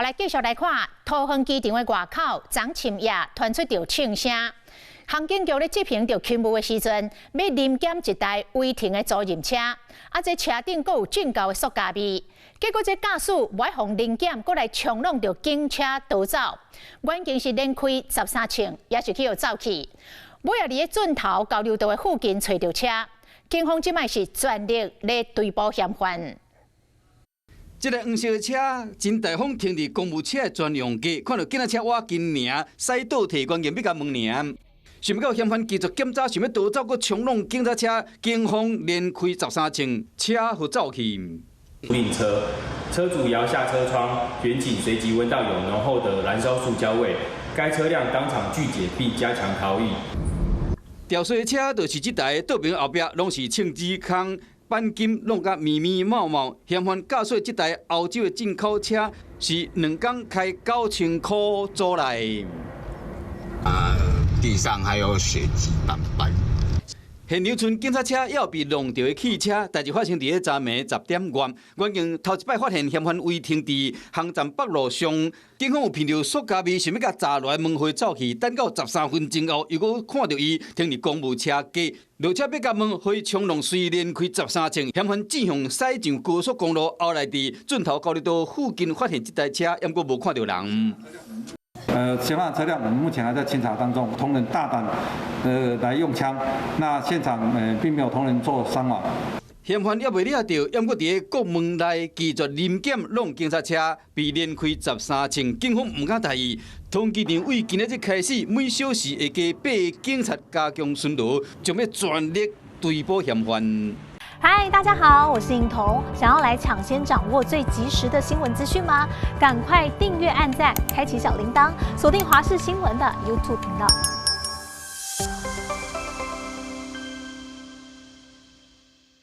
来继续来看桃园机场的外口，昨深夜传出着庆声。航警局咧执行着勤务的时阵，要临检一台违停的租赁车，这车顶阁有俊厚的塑胶味。结果这驾驶无爱互临检，阁来冲撞着警车逃走。原经是连开13寸，也是去互走去。尾仔伫个准头交流道的附近找着车，警方即摆是全力咧追捕嫌犯。 这个黄色的车真大方停伫公务车的专用架，看到警察车挖紧尔，驶倒提关键要甲问尔。想不到嫌犯继续检查，想要逃走，佮冲撞警察车，警方连开13枪，车互走去。命车，车主摇下车窗，远景随即闻到有浓厚的燃烧塑胶味，该车辆当场拒解并加强逃逸。掉碎的车就是这台倒边后壁拢是称子空。 钣金弄甲密密茂茂，嫌犯驾驶这台欧洲的进口车是2天开9000块租来。地上还有血迹斑斑。现场村警察车也有被弄掉的汽车，代志发生伫个昨暝10点外，原警头一摆发现嫌犯违停伫航站北路上，警方有闻到塑胶味，想要甲查落来问回走去，等到13分钟后，又搁看到伊停伫公务车架。 落车要甲问回冲浪，虽连开13枪，嫌犯指向驶上高速公路，后来伫准头交流道附近发现这台车，抑过无看到人。嫌犯车辆我们目前还在清查当中，同仁大胆来用枪，那现场并没有同仁做伤亡。 嫌犯也未抓到，抑过伫个国门内继续临检弄警察车，被连开13枪，警方唔敢大意。桃园机场为今日即开始，每小时会加8个警察加强巡逻，将要全力追捕嫌犯。 嗨，大家好，我是颖彤。想要来抢先掌握最及时的新闻资讯吗？赶快订阅、按赞、开启小铃铛，锁定华视新闻的 YouTube 频道。